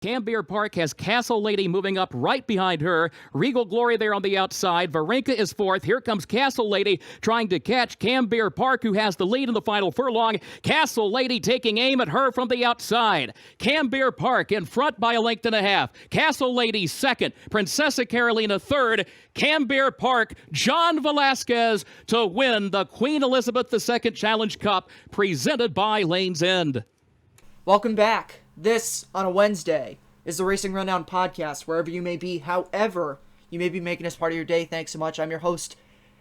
Cambier Park has Castle Lady moving up right behind her. Regal Glory there on the outside. Varenka is fourth. Here comes Castle Lady trying to catch Cambier Park, who has the lead in the final furlong. Castle Lady taking aim at her from the outside. Cambier Park in front by a length and a half. Castle Lady second. Princessa Carolina third. Cambier Park, John Velasquez to win the Queen Elizabeth II Challenge Cup, presented by Lane's End. Welcome back. This, on a Wednesday, is the Racing Rundown podcast, wherever you may be, however you may be making this part of your day. Thanks so much. I'm your host,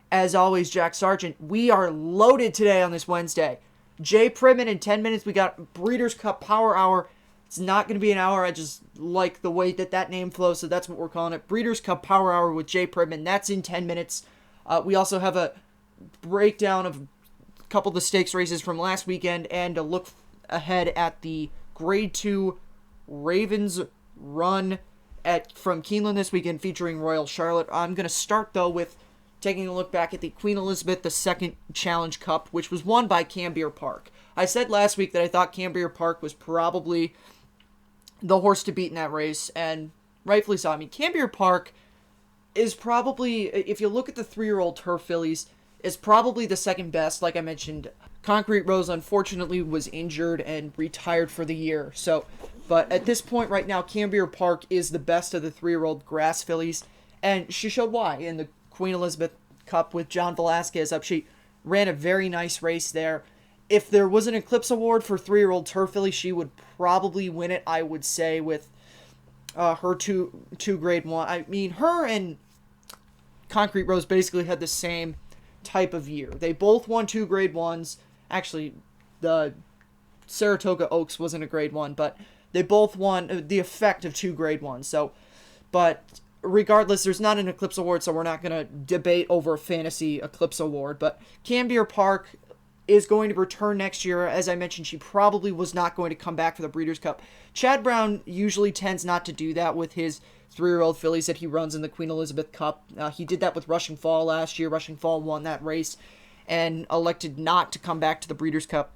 as always, Jack Sargent. We are loaded today on this Wednesday. Jay Privman in 10 minutes. We got Breeders' Cup Power Hour. It's not going to be an hour. I just like the way that name flows, so that's what we're calling it. Breeders' Cup Power Hour with Jay Privman. That's in 10 minutes. We also have a breakdown of a couple of the stakes races from last weekend and a look ahead at the Grade 2 Ravens run from Keeneland this weekend featuring Royal Charlotte. I'm going to start, though, with taking a look back at the Queen Elizabeth II Challenge Cup, which was won by Cambier Park. I said last week that I thought Cambier Park was probably the horse to beat in that race, and rightfully so. I mean, Cambier Park is probably, if you look at the 3-year-old turf fillies, is probably the second best. Like I mentioned, Concrete Rose unfortunately was injured and retired for the year. But at this point right now, Cambier Park is the best of the 3-year-old grass fillies, and she showed why in the Queen Elizabeth Cup with John Velasquez up. She ran a very nice race there. If there was an Eclipse Award for 3-year-old turf filly, she would probably win it, I would say, with her two grade 1. I mean, her and Concrete Rose basically had the same type of year. They both won 2 grade 1s. Actually, the Saratoga Oaks wasn't a grade 1, but they both won the effect of 2 grade 1s. So, but regardless, there's not an Eclipse Award, so we're not going to debate over a fantasy Eclipse Award. But Cambier Park is going to return next year. As I mentioned, she probably was not going to come back for the Breeders' Cup. Chad Brown usually tends not to do that with his 3-year-old fillies that he runs in the Queen Elizabeth Cup. He did that with Rushing Fall last year. Rushing Fall won that race and elected not to come back to the Breeders' Cup.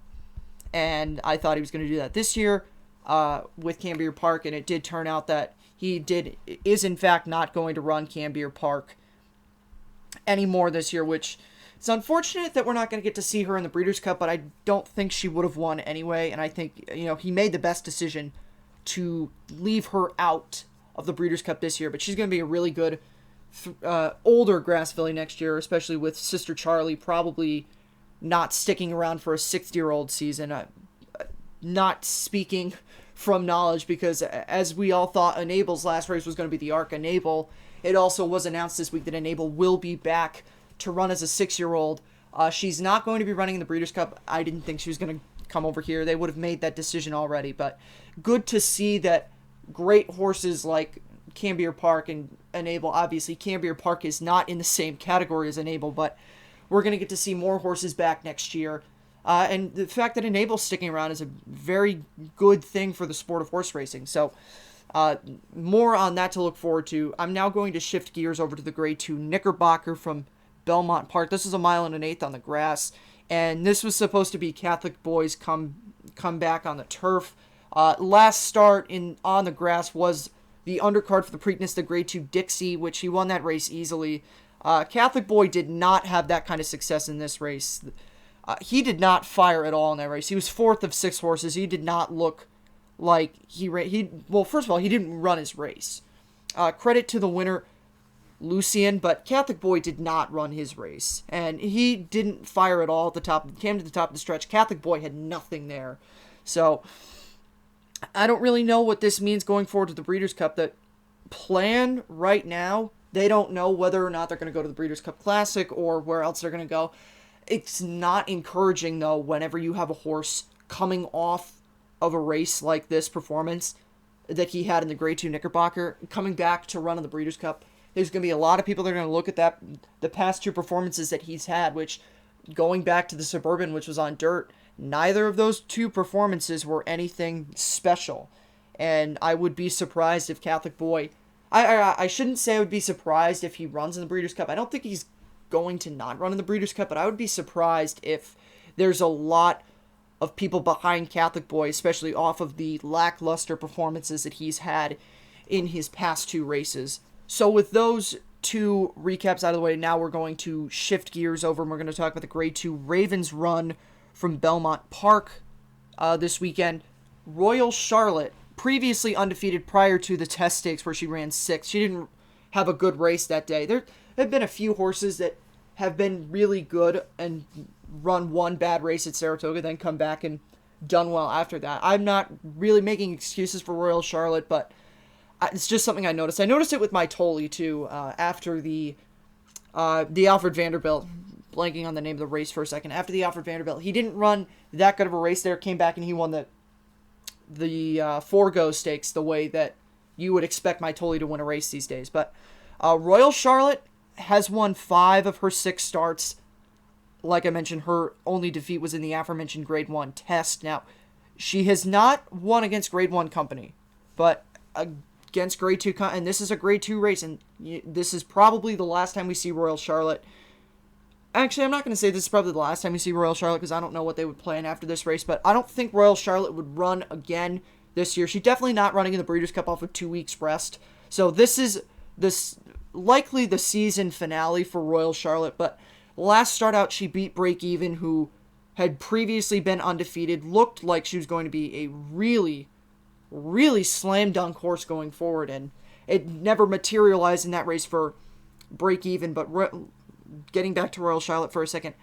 And I thought he was going to do that this year with Cambier Park, and it did turn out that he is in fact not going to run Cambier Park anymore this year, which it's unfortunate that we're not going to get to see her in the Breeders' Cup, but I don't think she would have won anyway, and I think he made the best decision to leave her out of the Breeders' Cup this year. But she's going to be a really good older grass filly next year, especially with Sister Charlie probably not sticking around for a 6-year-old season. Not speaking from knowledge, because as we all thought Enable's last race was going to be the Arc Enable, it also was announced this week that Enable will be back to run as a 6-year-old. She's not going to be running in the Breeders' Cup. I didn't think she was going to come over here. They would have made that decision already, but good to see that great horses like Cambier Park and Enable. Obviously, Cambier Park is not in the same category as Enable, but we're going to get to see more horses back next year. And the fact that Enable's sticking around is a very good thing for the sport of horse racing. So, more on that to look forward to. I'm now going to shift gears over to the Grade 2 Knickerbocker from Belmont Park. This is 1 1/8 miles on the grass, and this was supposed to be Catholic Boy's come back on the turf. Last start on the grass was the undercard for the Preakness, the Grade 2 Dixie, which he won that race easily. Catholic Boy did not have that kind of success in this race. He did not fire at all in that race. He was 4th of 6 horses. He did not look like well, first of all, he didn't run his race. Credit to the winner, Lucian, but Catholic Boy did not run his race, and he didn't fire at all at the top. Came to the top of the stretch. Catholic Boy had nothing there. So I don't really know what this means going forward to the Breeders' Cup. The plan right now, they don't know whether or not they're going to go to the Breeders' Cup Classic or where else they're going to go. It's not encouraging, though, whenever you have a horse coming off of a race like this performance that he had in the Grade 2 Knickerbocker, coming back to run in the Breeders' Cup. There's going to be a lot of people that are going to look at the past 2 performances that he's had, which, going back to the Suburban, which was on dirt, neither of those 2 performances were anything special. And I would be surprised if Catholic Boy... I shouldn't say I would be surprised if he runs in the Breeders' Cup. I don't think he's going to not run in the Breeders' Cup, but I would be surprised if there's a lot of people behind Catholic Boy, especially off of the lackluster performances that he's had in his past 2 races. So with those 2 recaps out of the way, now we're going to shift gears over and we're going to talk about the Grade 2 Ravens run from Belmont Park this weekend. Royal Charlotte, previously undefeated prior to the test stakes where she ran 6th. She didn't have a good race that day. There have been a few horses that have been really good and run one bad race at Saratoga, then come back and done well after that. I'm not really making excuses for Royal Charlotte, but it's just something I noticed. I noticed it with my Tolly, too, after the Alfred Vanderbilt. Blanking on the name of the race for a second. After the Alfred Vanderbilt, he didn't run that good of a race there, came back and he won the Forego Stakes the way that you would expect my Tolly to win a race these days. But Royal Charlotte has won 5 of her 6 starts. Like I mentioned, her only defeat was in the aforementioned Grade 1 test. Now, she has not won against Grade 1 company, but against Grade 2, and this is a Grade 2 race, and this is probably the last time we see Royal Charlotte. Actually, I'm not going to say this is probably the last time we see Royal Charlotte because I don't know what they would plan after this race, but I don't think Royal Charlotte would run again this year. She's definitely not running in the Breeders' Cup off of 2 weeks rest. So this is likely the season finale for Royal Charlotte, but last start out she beat Break Even, who had previously been undefeated, looked like she was going to be a really, really slam dunk horse going forward, and it never materialized in that race for Break Even, but getting back to Royal Charlotte for a second,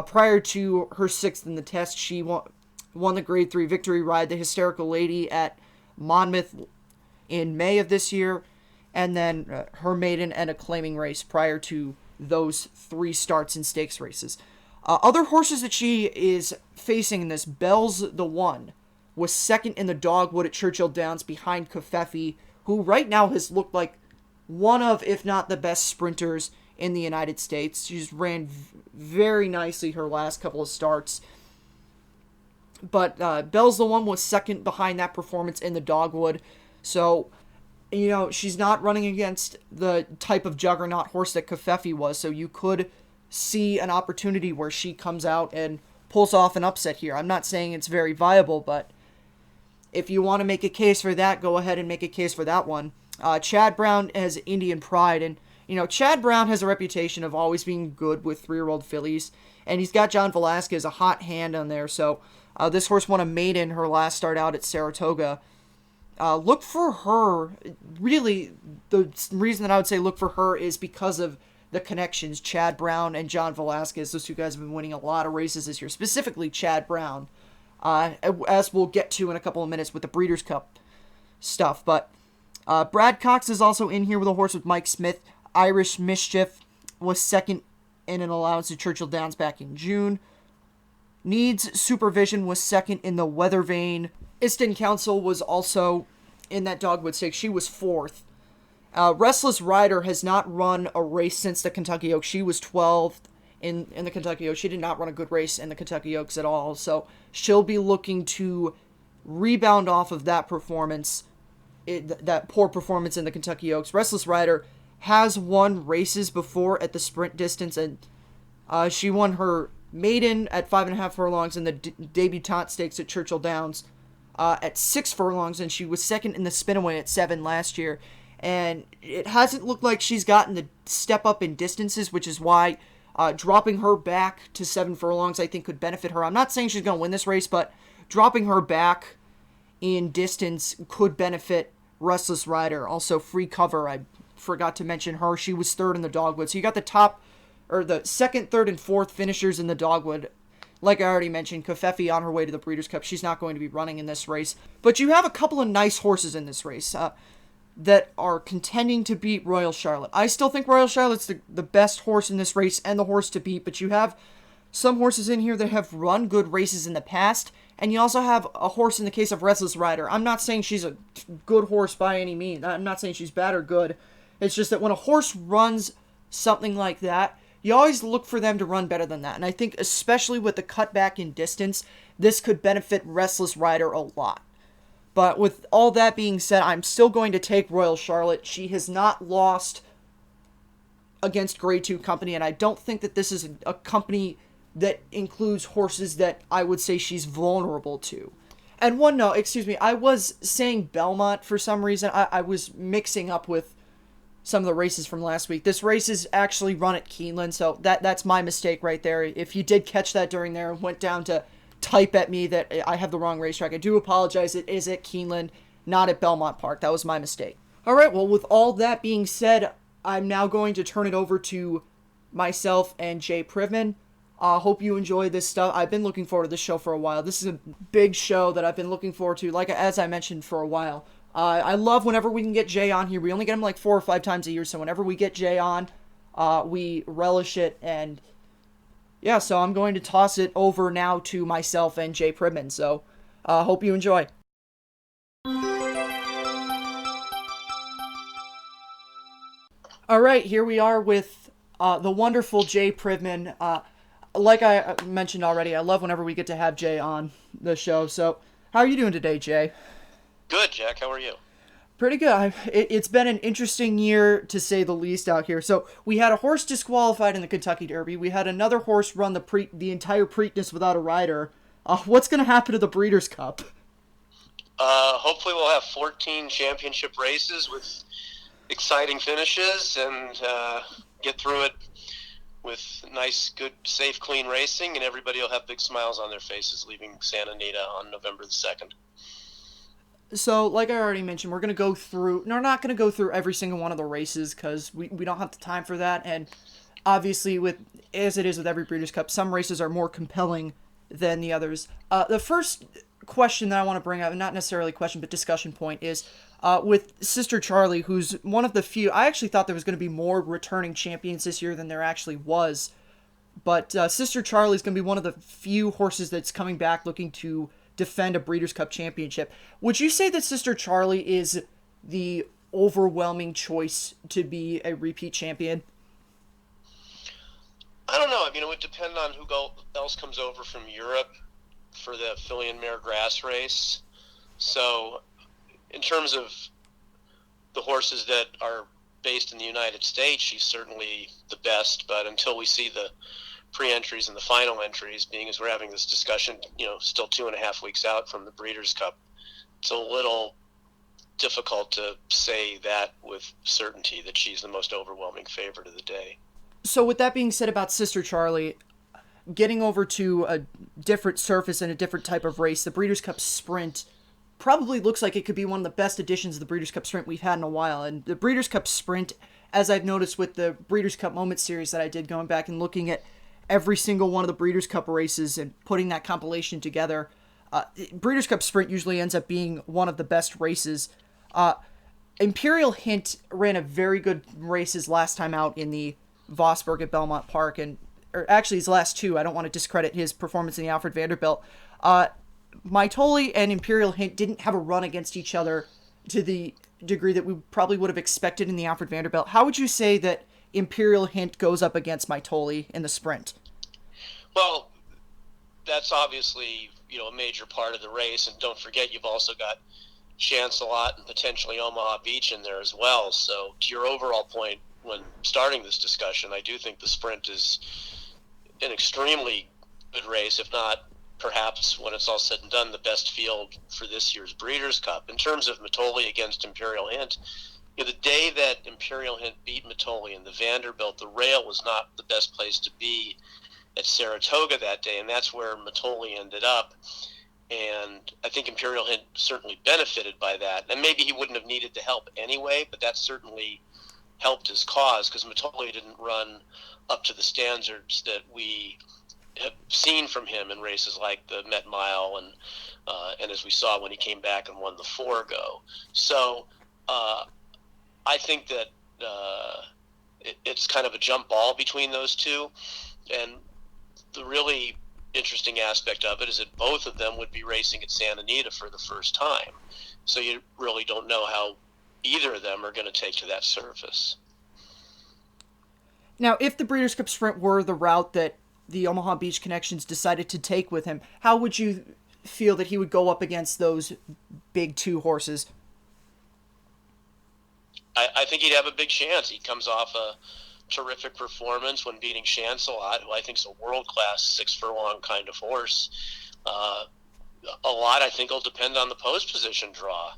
prior to her 6th in the test, she won the Grade 3 victory ride, the Hysterical Lady at Monmouth in May of this year, and then her maiden and a claiming race prior to those 3 starts in stakes races. Other horses that she is facing in this, Bell's the One, was 2nd in the Dogwood at Churchill Downs behind Kofefi, who right now has looked like one of, if not the best sprinters in the United States. She's ran very nicely her last couple of starts. But Bell's the One was 2nd behind that performance in the Dogwood. So, she's not running against the type of juggernaut horse that Kofefi was. So you could see an opportunity where she comes out and pulls off an upset here. I'm not saying it's very viable, but if you want to make a case for that, go ahead and make a case for that one. Chad Brown has Indian Pride, and Chad Brown has a reputation of always being good with 3-year-old fillies, and he's got John Velasquez, a hot hand on there, so this horse won a maiden her last start out at Saratoga. Look for her, really, the reason that I would say look for her is because of the connections, Chad Brown and John Velasquez. Those 2 guys have been winning a lot of races this year, specifically Chad Brown, as we'll get to in a couple of minutes with the Breeders' Cup stuff, but Brad Cox is also in here with a horse with Mike Smith. Irish Mischief was 2nd in an allowance at Churchill Downs back in June. Needs Supervision was 2nd in the Weather Vane. Iston Council was also in that Dogwood Stakes. She was 4th. Restless Rider has not run a race since the Kentucky Oaks. She was 12th in the Kentucky Oaks. She did not run a good race in the Kentucky Oaks at all. So she'll be looking to rebound off of that performance, that poor performance in the Kentucky Oaks. Restless Rider has won races before at the sprint distance, and she won her maiden at 5.5 furlongs in the debutante stakes at Churchill Downs at 6 furlongs, and she was 2nd in the Spinaway at 7 last year. And it hasn't looked like she's gotten the step up in distances, which is why dropping her back to 7 furlongs I think could benefit her. I'm not saying she's going to win this race, but dropping her back in distance could benefit Restless Rider. Also, Free Cover, I forgot to mention her. She was 3rd in the Dogwood. So you got the 2nd, 3rd, and 4th finishers in the Dogwood. Like I already mentioned, Kofefi on her way to the Breeders' Cup. She's not going to be running in this race. But you have a couple of nice horses in this race that are contending to beat Royal Charlotte. I still think Royal Charlotte's the best horse in this race and the horse to beat, but you have some horses in here that have run good races in the past, and you also have a horse in the case of Restless Rider. I'm not saying she's a good horse by any means. I'm not saying she's bad or good. It's just that when a horse runs something like that, you always look for them to run better than that. And I think especially with the cutback in distance, this could benefit Restless Rider a lot. But with all that being said, I'm still going to take Royal Charlotte. She has not lost against Grade 2 company, and I don't think that this is a company that includes horses that I would say she's vulnerable to. And one note, excuse me, I was saying Belmont for some reason. I was mixing up with some of the races from last week. This race is actually run at Keeneland, so that's my mistake right there. If you did catch that during there and went down to type at me that I have the wrong racetrack, I do apologize. It is at Keeneland, not at Belmont Park. That was my mistake. All right, well, with all that being said, I'm now going to turn it over to myself and Jay Privman. Hope you enjoy this stuff. I've been looking forward to this show for a while. This is a big show that I've been looking forward to, as I mentioned, for a while. I love whenever we can get Jay on here. We only get him like 4 or 5 times a year, so whenever we get Jay on, we relish it. And yeah, so I'm going to toss it over now to myself and Jay Privman. So hope you enjoy. All right, here we are with the wonderful Jay Privman. Like I mentioned already, I love whenever we get to have Jay on the show. So, how are you doing today, Jay? Good, Jack. How are you? Pretty good. It's been an interesting year, to say the least, out here. So, we had a horse disqualified in the Kentucky Derby. We had another horse run the entire Preakness without a rider. What's going to happen to the Breeders' Cup? Hopefully we'll have 14 championship races with exciting finishes and get through it with nice, good, safe, clean racing, and everybody will have big smiles on their faces leaving Santa Anita on November the 2nd. So, like I already mentioned, we're not going to go through every single one of the races because we don't have the time for that, and obviously, as it is with every Breeders' Cup, some races are more compelling than the others. The first question that I want to bring up, not necessarily question, but discussion point, is with Sister Charlie, who's one of the few. I actually thought there was going to be more returning champions this year than there actually was. But Sister Charlie's going to be one of the few horses that's coming back looking to defend a Breeders' Cup championship. Would you say that Sister Charlie is the overwhelming choice to be a repeat champion? I don't know. I mean, it would depend on who else comes over from Europe for the filly and mare grass race. So, in terms of the horses that are based in the United States, she's certainly the best. But until we see the pre-entries and the final entries, being as we're having this discussion, still 2.5 weeks out from the Breeders' Cup, it's a little difficult to say that with certainty that she's the most overwhelming favorite of the day. So with that being said about Sister Charlie, getting over to a different surface and a different type of race, the Breeders' Cup Sprint probably looks like it could be one of the best editions of the Breeders' Cup Sprint we've had in a while. And the Breeders' Cup Sprint, as I've noticed with the Breeders' Cup Moments series that I did, going back and looking at every single one of the Breeders' Cup races and putting that compilation together, Breeders' Cup Sprint usually ends up being one of the best races. Imperial Hint ran a very good races last time out in the Vosburg at Belmont Park, or actually his last two. I don't want to discredit his performance in the Alfred Vanderbilt. Maitoli and Imperial Hint didn't have a run against each other to the degree that we probably would have expected in the Alfred Vanderbilt. How would you say that Imperial Hint goes up against Maitoli in the sprint? Well, that's obviously, a major part of the race, and don't forget you've also got Chance-a-Lot and potentially Omaha Beach in there as well. So to your overall point when starting this discussion, I do think the sprint is an extremely good race, if not perhaps when it's all said and done, the best field for this year's Breeders' Cup. In terms of Maitoli against Imperial Hint, the day that Imperial Hint beat Maitoli in the Vanderbilt, the rail was not the best place to be at Saratoga that day, and that's where Maitoli ended up. And I think Imperial Hint certainly benefited by that. And maybe he wouldn't have needed the help anyway, but that certainly helped his cause because Maitoli didn't run up to the standards that we have seen from him in races like the Met Mile and as we saw when he came back and won the Forego. So I think that it's kind of a jump ball between those two. And the really interesting aspect of it is that both of them would be racing at Santa Anita for the first time. So you really don't know how either of them are going to take to that surface. Now, if the Breeders' Cup Sprint were the route that the Omaha Beach Connections decided to take with him, how would you feel that he would go up against those big two horses? I think he'd have a big chance. He comes off a terrific performance when beating Chancelot, who I think is a world-class 6 furlong kind of horse. A lot, I think, will depend on the post position draw.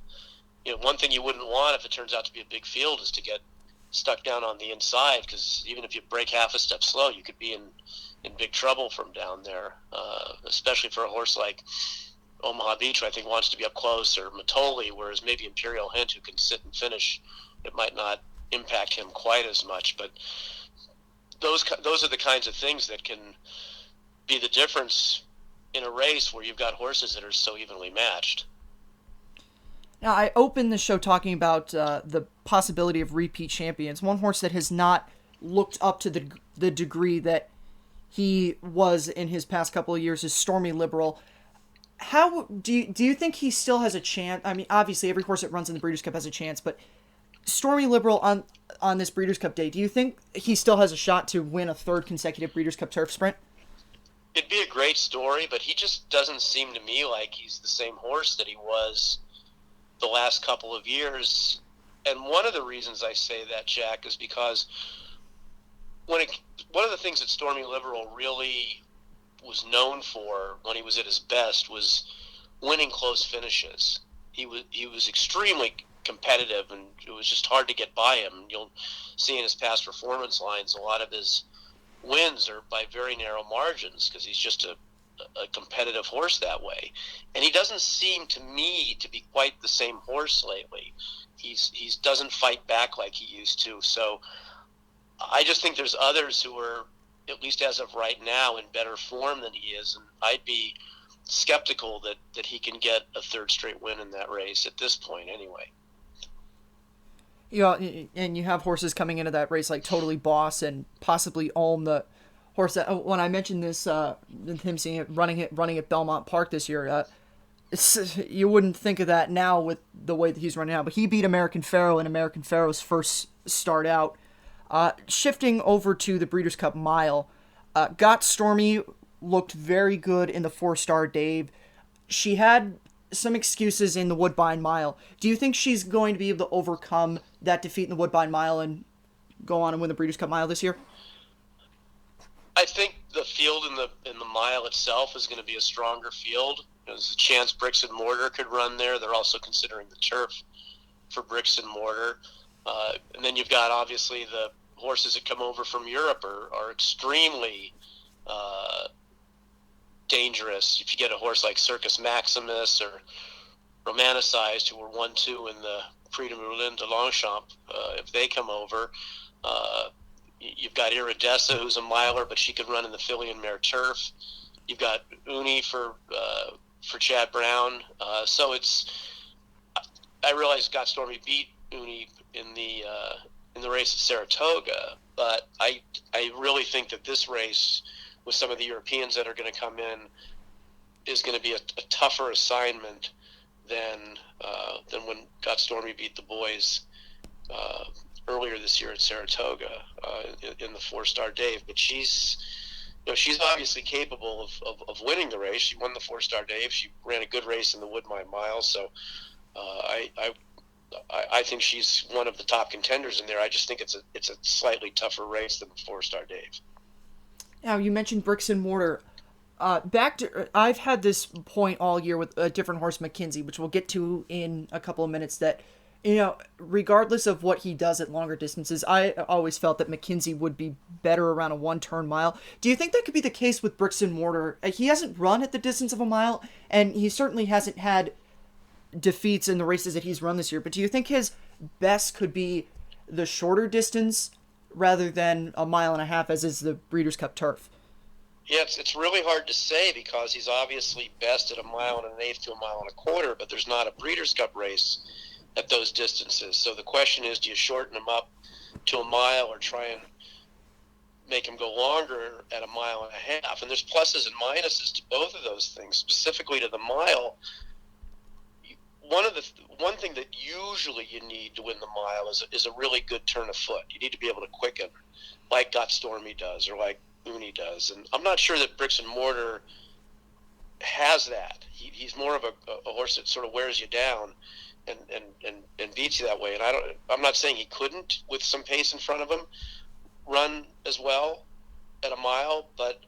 One thing you wouldn't want if it turns out to be a big field is to get stuck down on the inside, because even if you break half a step slow, you could be in big trouble from down there, especially for a horse like Omaha Beach, who I think wants to be up close, or Matoli, whereas maybe Imperial Hint, who can sit and finish, it might not impact him quite as much. But those are the kinds of things that can be the difference in a race where you've got horses that are so evenly matched. Now, I opened the show talking about the possibility of repeat champions. One horse that has not looked up to the degree that he was in his past couple of years is Stormy Liberal. How do you think he still has a chance? I mean, obviously every horse that runs in the Breeders' Cup has a chance, but Stormy Liberal on this Breeders' Cup day, do you think he still has a shot to win a third consecutive Breeders' Cup turf sprint? It'd be a great story, but he just doesn't seem to me like he's the same horse that he was the last couple of years. And one of the reasons I say that, Jack, is because one of the things that Stormy Liberal really was known for when he was at his best was winning close finishes. He was extremely competitive, and it was just hard to get by him. You'll see in his past performance lines, a lot of his wins are by very narrow margins because he's just a competitive horse that way. And he doesn't seem to me to be quite the same horse lately. He's doesn't fight back like he used to. So I just think there's others who are, at least as of right now, in better form than he is, and I'd be skeptical that he can get a third straight win in that race at this point anyway. And you have horses coming into that race like Totally Boss and possibly Ulm, the horse that, when I mentioned this, him seeing it running at Belmont Park this year, you wouldn't think of that now with the way that he's running now, but he beat American Pharoah in American Pharoah's first start out. Shifting over to the Breeders' Cup Mile, Got Stormy looked very good in the 4-star Dave. She had some excuses in the Woodbine Mile. Do you think she's going to be able to overcome that defeat in the Woodbine Mile and go on and win the Breeders' Cup Mile this year? I think the field in the mile itself is going to be a stronger field. There's a chance Bricks and Mortar could run there. They're also considering the turf for Bricks and Mortar. And then you've got, obviously, the horses that come over from Europe are extremely dangerous. If you get a horse like Circus Maximus or Romanicized, who were 1-2 in the Prix de Moulin de Longchamp, if they come over, you've got Iridessa, who's a miler, but she could run in the filly and mare turf. You've got Uni for Chad Brown. So I realize Got Stormy beat Uni in the race at Saratoga, but I really think that this race, with some of the Europeans that are going to come in, is going to be a tougher assignment than when Got Stormy beat the boys earlier this year at Saratoga in the 4-star Dave. But she's obviously capable of winning the race. She won the 4-star Dave. She ran a good race in the Woodbine Mile. So I think she's one of the top contenders in there. I just think it's a slightly tougher race than the 4-star Dave. Now, you mentioned Bricks and Mortar. I've had this point all year with a different horse, McKinsey, which we'll get to in a couple of minutes, that, regardless of what he does at longer distances, I always felt that McKinsey would be better around a 1-turn mile. Do you think that could be the case with Bricks and Mortar? He hasn't run at the distance of a mile, and he certainly hasn't had defeats in the races that he's run this year, but do you think his best could be the shorter distance rather than a 1.5 miles, as is the Breeders' Cup turf? Yeah, it's really hard to say because he's obviously best at 1 1/8 to 1 1/4, but there's not a Breeders' Cup race at those distances. So the question is, do you shorten him up to 1 mile or try and make him go longer at 1.5 miles? And there's pluses and minuses to both of those things. Specifically to the mile, one thing that usually you need to win the mile is a really good turn of foot. You need to be able to quicken, like Got Stormy does or like Uni does. And I'm not sure that Bricks and Mortar has that. He's more of a horse that sort of wears you down and beats you that way. And I'm not saying he couldn't with some pace in front of him, run as well at a mile, but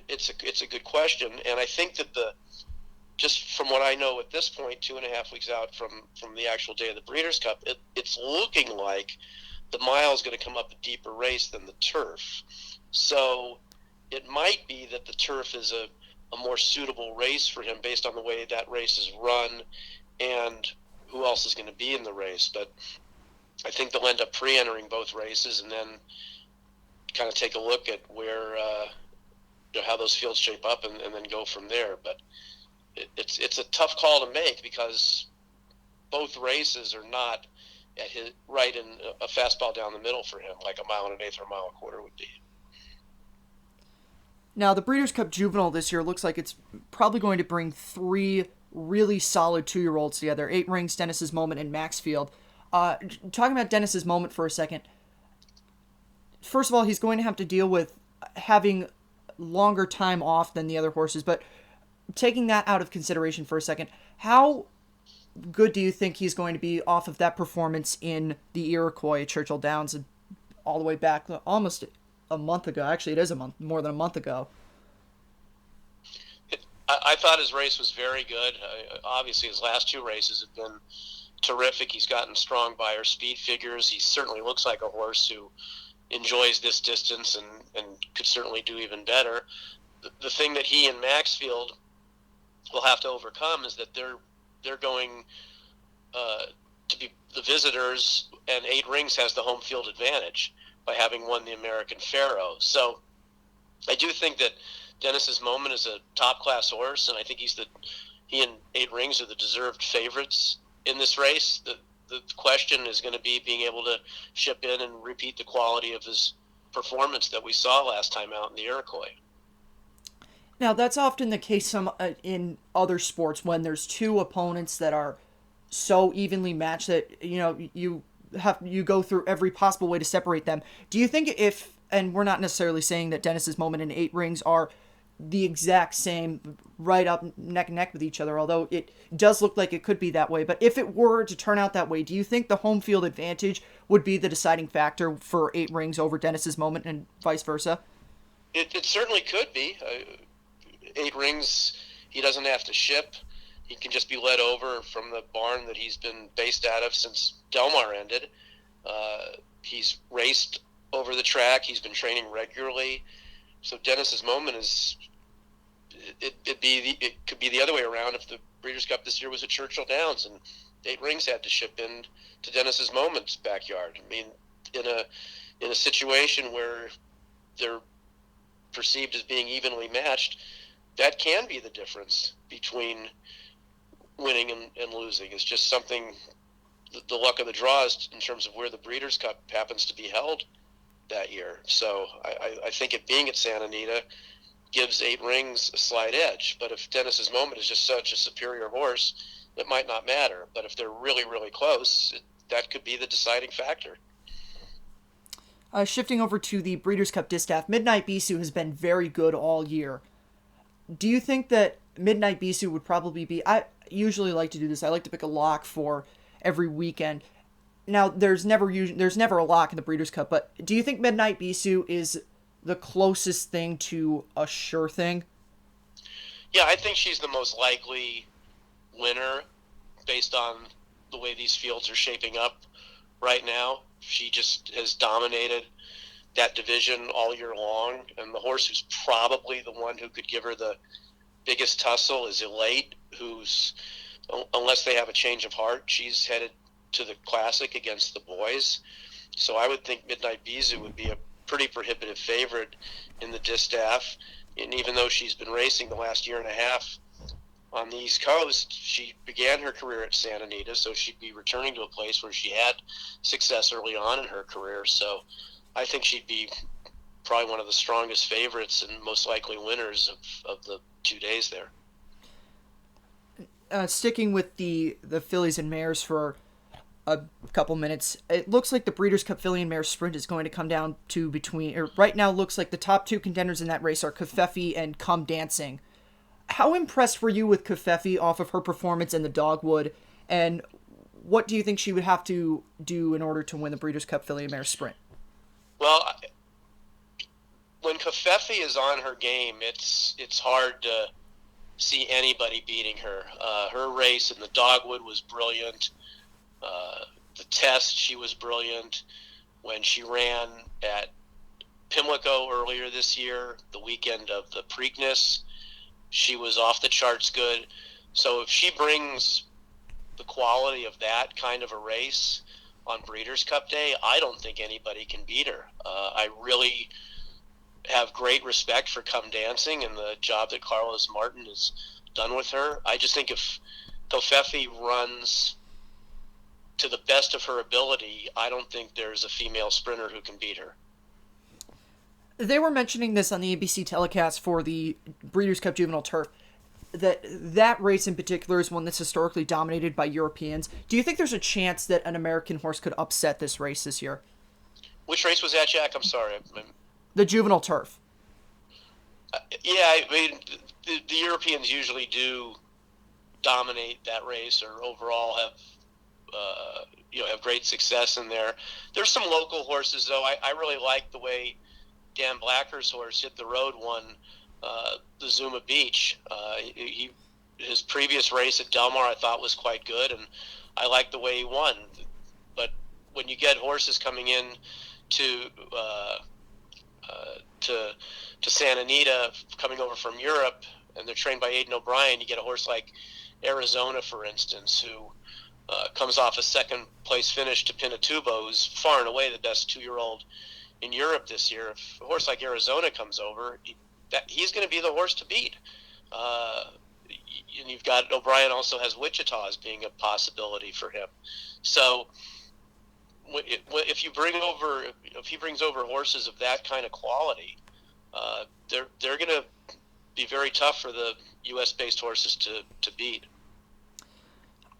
it's a good question. And I think that just from what I know at this point, 2.5 weeks out from the actual day of the Breeders' Cup, it's looking like the mile is going to come up a deeper race than the turf. So it might be that the turf is a more suitable race for him based on the way that race is run and who else is going to be in the race. But I think they'll end up pre-entering both races and then kind of take a look at where how those fields shape up and then go from there. But it's a tough call to make because both races are not at his right in a fastball down the middle for him, like a 1 1/8 or 1 1/4 would be. Now, the Breeders' Cup Juvenile this year looks like it's probably going to bring 3 really solid 2-year-olds together. 8 Rings, Dennis's Moment, and Maxfield. Talking about Dennis's Moment for a second. First of all, he's going to have to deal with having longer time off than the other horses, but taking that out of consideration for a second, how good do you think he's going to be off of that performance in the Iroquois at Churchill Downs all the way back almost a month ago? Actually, it is more than a month ago. I thought his race was very good. Obviously, his last 2 races have been terrific. He's gotten strong Beyer speed figures. He certainly looks like a horse who enjoys this distance and could certainly do even better. The thing that he and Maxfield will have to overcome is that they're going to be the visitors, and 8 Rings has the home field advantage by having won the American Pharoah. So I do think that Dennis's Moment is a top-class horse, and I think he and 8 Rings are the deserved favorites in this race. The question is going to be being able to ship in and repeat the quality of his performance that we saw last time out in the Iroquois. Now, that's often the case in other sports when there's 2 opponents that are so evenly matched that, you go through every possible way to separate them. Do you think and we're not necessarily saying that Dennis's Moment and 8 Rings are the exact same, right up neck and neck with each other, although it does look like it could be that way. But if it were to turn out that way, do you think the home field advantage would be the deciding factor for 8 Rings over Dennis's Moment and vice versa? It certainly could be. 8 Rings, he doesn't have to ship. He can just be led over from the barn that he's been based out of since Del Mar ended. He's raced over the track. He's been training regularly. So Dennis's Moment it could be the other way around if the Breeders' Cup this year was at Churchill Downs and 8 Rings had to ship in to Dennis's Moment's backyard. I mean, in a situation where they're perceived as being evenly matched, that can be the difference between winning and losing. It's just something, the luck of the draw is in terms of where the Breeders' Cup happens to be held that year. So I think it being at Santa Anita gives 8 Rings a slight edge. But if Dennis's Moment is just such a superior horse, it might not matter. But if they're really, really close, that could be the deciding factor. Shifting over to the Breeders' Cup Distaff, Midnight Bisou has been very good all year. Do you think that Midnight Bisou would probably be... I usually like to do this. I like to pick a lock for every weekend. Now, there's never a lock in the Breeders' Cup, but do you think Midnight Bisou is the closest thing to a sure thing? Yeah, I think she's the most likely winner based on the way these fields are shaping up right now. She just has dominated that division all year long, and the horse who's probably the one who could give her the biggest tussle is Elate, who's, unless they have a change of heart, she's headed to the Classic against the boys. So I would think Midnight Bisou would be a pretty prohibitive favorite in the Distaff. And even though she's been racing the last year and a half on the East Coast, she began her career at Santa Anita, so she'd be returning to a place where she had success early on in her career. So I think she'd be probably one of the strongest favorites and most likely winners of the 2 days there. Sticking with the fillies and mares for a couple minutes, it looks like the Breeders' Cup filly and mare sprint is going to come down to right now looks like the top 2 contenders in that race are Covfefe and Come Dancing. How impressed were you with Covfefe off of her performance in the Dogwood, and what do you think she would have to do in order to win the Breeders' Cup filly and mare sprint? Well, when Kafefi is on her game, it's hard to see anybody beating her. Her race in the Dogwood was brilliant. The test, she was brilliant. When she ran at Pimlico earlier this year, the weekend of the Preakness, she was off the charts good. So if she brings the quality of that kind of a race on Breeders' Cup Day, I don't think anybody can beat her. I really have great respect for Come Dancing and the job that Carlos Martin has done with her. I just think if Kofefi runs to the best of her ability, I don't think there's a female sprinter who can beat her. They were mentioning this on the ABC telecast for the Breeders' Cup Juvenile Turf, that race in particular is one that's historically dominated by Europeans. Do you think there's a chance that an American horse could upset this race this year? Which race was that, Jack? I'm sorry. The Juvenile Turf. Yeah, I mean, the Europeans usually do dominate that race, or overall have great success in there. There's some local horses, though. I really like the way Dan Blacker's horse hit the road, won the Zuma Beach. His previous race at Del Mar I thought was quite good, and I like the way he won. But when you get horses coming in to Santa Anita, coming over from Europe, and they're trained by Aidan O'Brien, you get a horse like Arizona, for instance, who comes off a second place finish to Pinatubo, who's far and away the best 2-year-old in Europe this year. If a horse like Arizona comes over, he's going to be the horse to beat. And you've got O'Brien also has Wichita as being a possibility for him. So if he brings over horses of that kind of quality, they're going to be very tough for the U.S.-based horses to beat.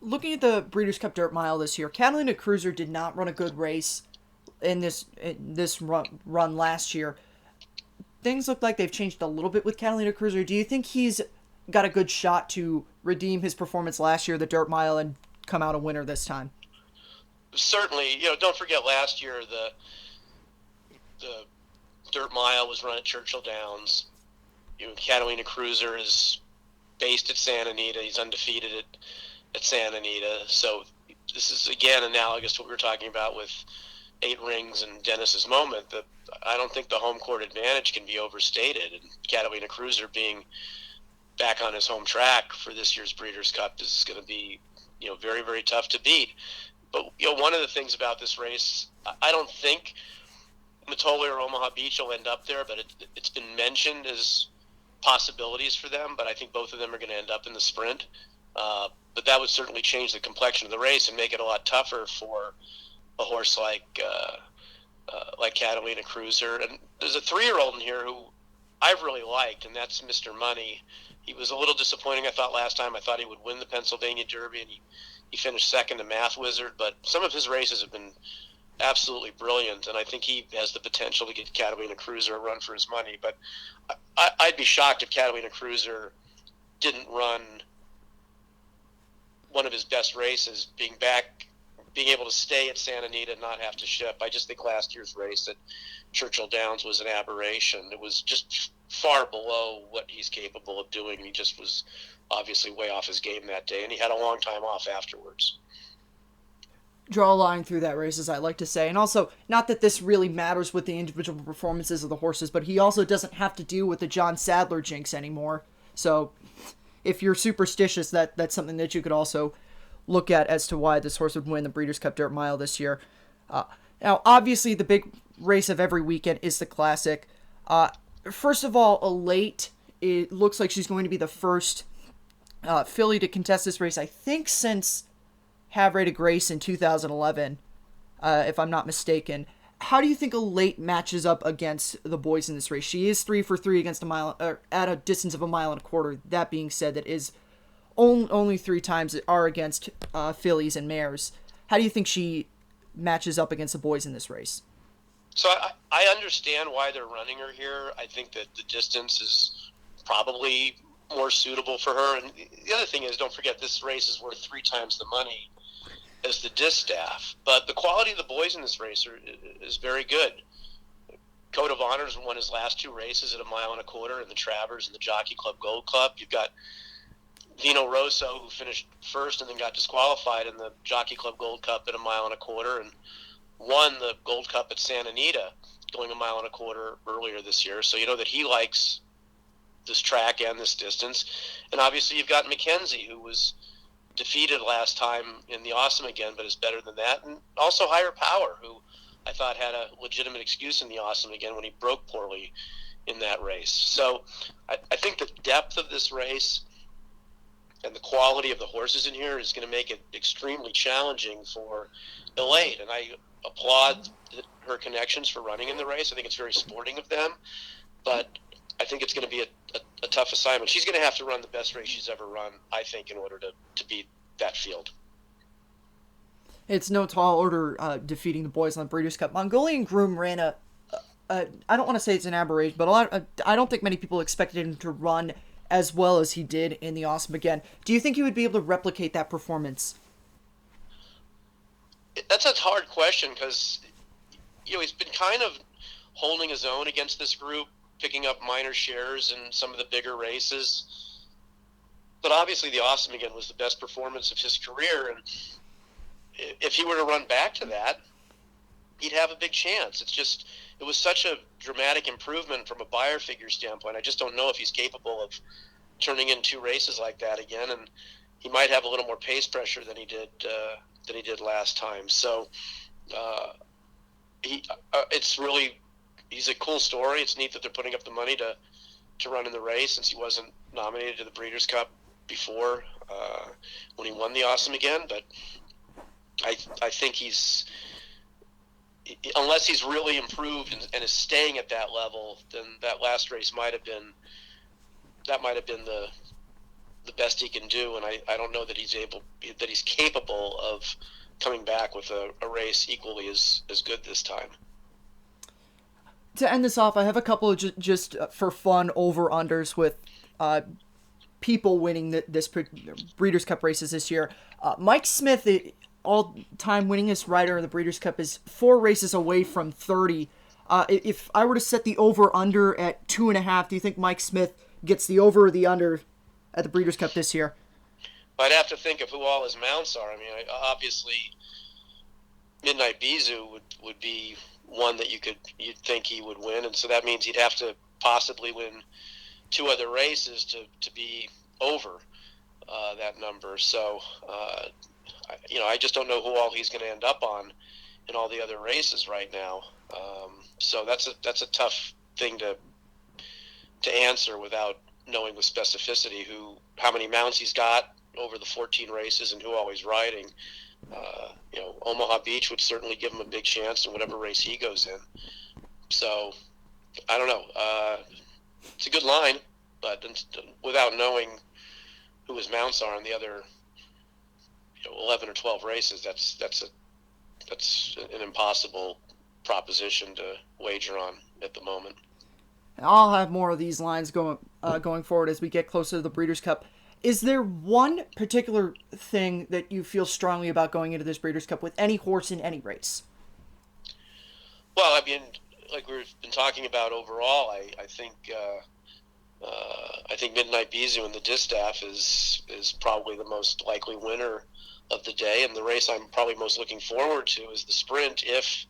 Looking at the Breeders' Cup Dirt Mile this year, Catalina Cruiser did not run a good race in this run last year. Things look like they've changed a little bit with Catalina Cruiser. Do you think he's got a good shot to redeem his performance last year, the Dirt Mile, and come out a winner this time? Certainly. Don't forget last year the Dirt Mile was run at Churchill Downs. Catalina Cruiser is based at Santa Anita. He's undefeated at Santa Anita. So this is, again, analogous to what we were talking about with 8 Rings and Dennis's Moment. That I don't think the home court advantage can be overstated. And Catalina Cruiser being back on his home track for this year's Breeders' Cup is going to be, very, very tough to beat. But, one of the things about this race, I don't think Matoli or Omaha Beach will end up there, but it's been mentioned as possibilities for them. But I think both of them are going to end up in the sprint. But that would certainly change the complexion of the race and make it a lot tougher for a horse like Catalina Cruiser. And there's a 3-year-old in here who I've really liked, and that's Mr. Money. He was a little disappointing, I thought, last time. I thought he would win the Pennsylvania Derby, and he finished second to Math Wizard. But some of his races have been absolutely brilliant, and I think he has the potential to get Catalina Cruiser a run for his money. But I'd be shocked if Catalina Cruiser didn't run one of his best races, being able to stay at Santa Anita and not have to ship. I just think last year's race at Churchill Downs was an aberration. It was just far below what he's capable of doing. He just was obviously way off his game that day, and he had a long time off afterwards. Draw a line through that race, as I like to say. And also, not that this really matters with the individual performances of the horses, but he also doesn't have to deal with the John Sadler jinx anymore. So if you're superstitious, that's something that you could also look at as to why this horse would win the Breeders' Cup Dirt Mile this year. Now, obviously, the big race of every weekend is the Classic. First of all, Elate, it looks like she's going to be the first filly to contest this race, I think, since Havre de Grace in 2011, if I'm not mistaken. How do you think Elate matches up against the boys in this race? She is 3 for 3 against at a distance of 1.25 miles. That being said, that is only 3 times are against fillies and mares. How do you think she matches up against the boys in this race? So I understand why they're running her here. I think that the distance is probably more suitable for her. And the other thing is, don't forget, this race is worth 3 times the money as the distaff. But the quality of the boys in this race is very good. Code of Honor's won his last 2 races at a mile and a quarter in the Travers and the Jockey Club Gold Club. You've got Vino Rosso, who finished first and then got disqualified in the Jockey Club Gold Cup at a mile and a quarter and won the Gold Cup at Santa Anita going a mile and a quarter earlier this year. So you know that he likes this track and this distance. And obviously you've got McKenzie, who was defeated last time in the Awesome Again, but is better than that. And also Higher Power, who I thought had a legitimate excuse in the Awesome Again when he broke poorly in that race. So I think the depth of this race and the quality of the horses in here is going to make it extremely challenging for Elate. And I applaud her connections for running in the race. I think it's very sporting of them, but I think it's going to be a tough assignment. She's going to have to run the best race she's ever run, I think, in order to beat that field. It's no tall order defeating the boys on the Breeders' Cup. Mongolian Groom ran I don't want to say it's an aberration, but I don't think many people expected him to run as well as he did in the Awesome Again. Do you think he would be able to replicate that performance? That's a hard question because, he's been kind of holding his own against this group, picking up minor shares in some of the bigger races. But obviously the Awesome Again was the best performance of his career, and if he were to run back to that, he'd have a big chance. It was such a dramatic improvement from a buyer figure standpoint. I just don't know if he's capable of turning in 2 races like that again, and he might have a little more pace pressure than he did last time. So he's a cool story. It's neat that they're putting up the money to run in the race, since he wasn't nominated to the Breeders' Cup before when he won the Awesome Again. But I think unless he's really improved and is staying at that level, then that last race might have been the best he can do. And I don't know that he's capable of coming back with a race equally as good this time. To end this off, I have a couple of just for fun over-unders with people winning this Breeders' Cup races this year. Mike Smith, the all-time winningest rider in the Breeders' Cup, is 4 races away from 30. If I were to set the over-under at 2.5, do you think Mike Smith gets the over or the under at the Breeders' Cup this year? I'd have to think of who all his mounts are. I mean, obviously, Midnight Bisou would be one that you'd think he would win, and so that means he'd have to possibly win 2 other races to be over that number. So, I just don't know who all he's going to end up on in all the other races right now. So that's a tough thing to answer without knowing with specificity how many mounts he's got over the 14 races and who all he's riding. Omaha Beach would certainly give him a big chance in whatever race he goes in. So I don't know. It's a good line, but without knowing who his mounts are in the other 11 or 12 races, that's an impossible proposition to wager on at the moment. I'll have more of these lines going forward as we get closer to the Breeders' Cup. Is there one particular thing that you feel strongly about going into this Breeders' Cup with any horse in any race? Well, I mean, like we've been talking about overall, I think Midnight Bisou in the distaff is probably the most likely winner of the day, and the race I'm probably most looking forward to is the Sprint. If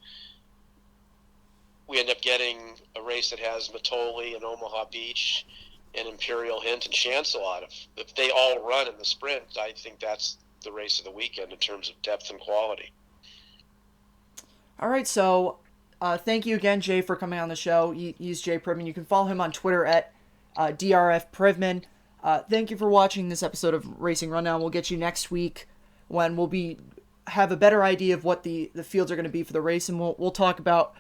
we end up getting a race that has Matoli and Omaha Beach and Imperial Hint and Chancelot, if they all run in the Sprint, I think that's the race of the weekend in terms of depth and quality. All right, so thank you again, Jay, for coming on the show. He's Jay Privman. You can follow him on Twitter at DRF Privman. Thank you for watching this episode of Racing Rundown. We'll get you next week when we'll have a better idea of what the fields are going to be for the race, and we'll talk about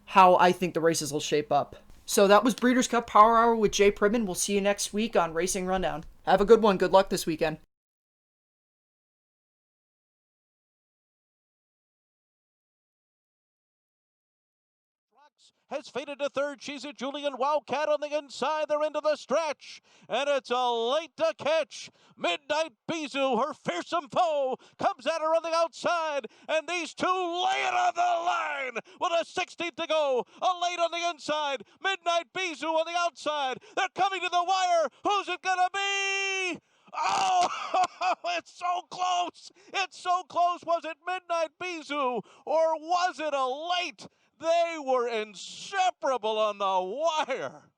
how I think the races will shape up. So that was Breeders' Cup Power Hour with Jay Privman. We'll see you next week on Racing Rundown. Have a good one. Good luck this weekend. Has faded to third. She's a Julian Wildcat on the inside. They're into the stretch, and it's a late to catch. Midnight Bisou, her fearsome foe, comes at her on the outside, and these two lay it on the line. second with a 16th to go. A late on the inside. Midnight Bisou on the outside. They're coming to the wire. Who's it going to be? Oh, it's so close. It's so close. Was it Midnight Bisou or was it a late? They were inseparable on the wire.